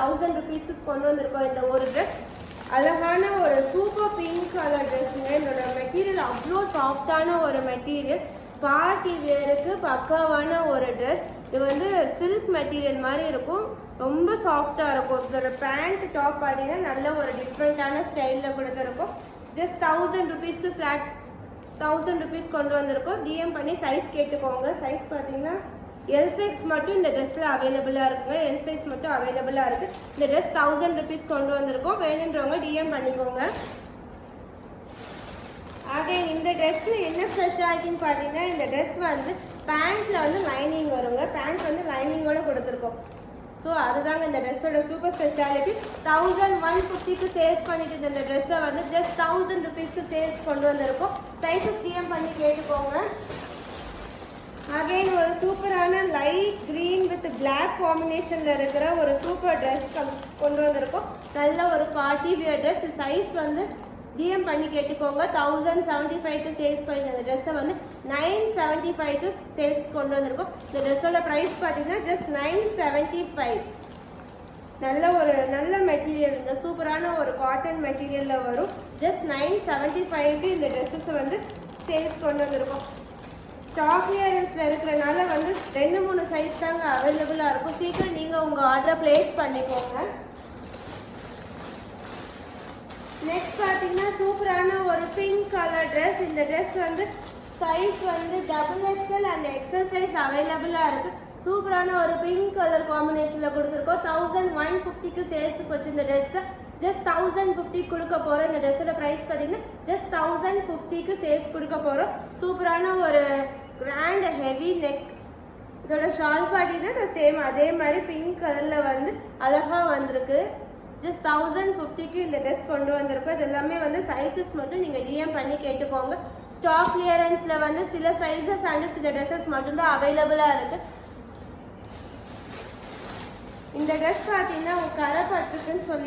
1000 rupeesக்கு கொண்டு வந்திருக்கோம் இந்த ஒரு ட்ரெஸ். அழகான ஒரு சூப்பர் பிங்க் கலர் ட்ரெஸ்ஸுங்க. இதோட மெட்டீரியல் அவ்வளோ சாஃப்டான ஒரு மெட்டீரியல். பார்ட்டி வேருக்கு பக்காவான ஒரு ட்ரெஸ். இது வந்து சில்க் மெட்டீரியல் மாதிரி இருக்கும், ரொம்ப சாஃப்டாக இருக்கும். இதோட பேண்ட் டாப் பார்த்தீங்கன்னா நல்ல ஒரு டிஃப்ரெண்ட்டான ஸ்டைலில் கொடுத்துருக்கும். ஜஸ்ட் 1000 rupeesக்கு ஃப்ளாட் 1000 rupees கொண்டு வந்திருக்கோம். டிஎம் பண்ணி சைஸ் கேட்டுக்கோங்க. சைஸ் பார்த்தீங்கன்னா எல் சைஸ் மட்டும் இந்த ட்ரெஸ்ஸில் அவைலபிளாக இருக்குங்க. எல் சைஸ் மட்டும் அவைலபிளாக இருக்குது. இந்த ட்ரெஸ் 1000 rupees கொண்டு வந்திருக்கோம். வேணுன்றவங்க டிஎம் பண்ணிக்கோங்க. ஆக இந்த ட்ரெஸ்ஸில் என்ன ஸ்பெஷாலிட்டின்னு பார்த்தீங்கன்னா, இந்த ட்ரெஸ் வந்து பேண்ட்டில் வந்து லைனிங் வருங்க. பேண்ட் வந்து லைனிங்கோடு கொடுத்துருக்கோம். ஸோ அதுதாங்க இந்த ட்ரெஸ்ஸோட சூப்பர் ஸ்பெஷாலிட்டி. 1150க்கு சேல்ஸ் பண்ணிட்டு இந்த ட்ரெஸ்ஸை வந்து ஜஸ்ட் 1000 rupeesக்கு சேல்ஸ் கொண்டு வந்திருக்கோம். சைஸஸ் டிஎம் பண்ணி கேட்டுக்கோங்க. அகைன் ஒரு சூப்பரான லைட் க்ரீன் வித் பிளாக் காம்பினேஷனில் இருக்கிற ஒரு சூப்பர் ட்ரெஸ் கொண்டு வந்திருக்கோம். நல்ல ஒரு பார்ட்டி வியர் ட்ரெஸ். சைஸ் வந்து டிஎம் பண்ணி கேட்டுக்கோங்க. 1075க்கு சேல்ஸ் பண்ணிட்டு இந்த ட்ரெஸ்ஸை வந்து 975க்கு சேல்ஸ் கொண்டு வந்திருக்கோம். இந்த ட்ரெஸ்ஸோட ப்ரைஸ் பார்த்தீங்கன்னா ஜஸ்ட் 975. நல்ல மெட்டீரியல், இந்த சூப்பரான ஒரு காட்டன் மெட்டீரியலில் வரும். ஜஸ்ட் 975க்கு இந்த ட்ரெஸ்ஸஸ் வந்து சேல்ஸ் கொண்டு வந்திருக்கோம். ஸ்டாக் கிளியரன்ஸில் இருக்கிறனால வந்து 2-3 சைஸ் தாங்க அவைலபிளாக இருக்கும். சீக்கிரம் நீங்கள் உங்கள் ஆர்டரை ப்ளேஸ் பண்ணிக்கோங்க. நெக்ஸ்ட் பார்த்தீங்கன்னா சூப்பரான ஒரு பிங்க் கலர் ட்ரெஸ். இந்த ட்ரெஸ் வந்து சைஸ் வந்து XXL அண்ட் எக்ஸல் சைஸ் அவைலபிளாக இருக்குது. சூப்பரான ஒரு பிங்க் கலர் காம்பினேஷனில் கொடுத்துருக்கோம். 1150க்கு சேல்ஸுக்கு வச்சு இந்த ட்ரெஸ்ஸை ஜஸ்ட் 1050 கொடுக்க போகிறோம். இந்த ட்ரெஸ்ஸோட ப்ரைஸ் பார்த்தீங்கன்னா ஜஸ்ட் 1050க்கு சேல்ஸ் கொடுக்க போகிறோம். சூப்பரான ஒரு கிராண்ட் ஹெவி நெக். இதோட ஷால் பார்த்தீங்கன்னா சேம் அதே மாதிரி பிங்க் கலரில் வந்து அழகாக வந்திருக்கு. ஜஸ்ட் 1050க்கு இந்த ட்ரெஸ் கொண்டு வந்திருக்கோம். இது எல்லாமே வந்து சைஸஸ் மட்டும் நீங்கள் டிஎம் பண்ணி கேட்டுக்கோங்க. ஸ்டாக் கிளியரன்ஸில் வந்து சில சைஸஸ் அண்ட் சில ட்ரெஸ்ஸஸ் மட்டும்தான் அவைலபிளாக இருக்குது. இந்த ட்ரெஸ் பார்த்தீங்கன்னா கரை பட்டுருக்குன்னு சொல்லி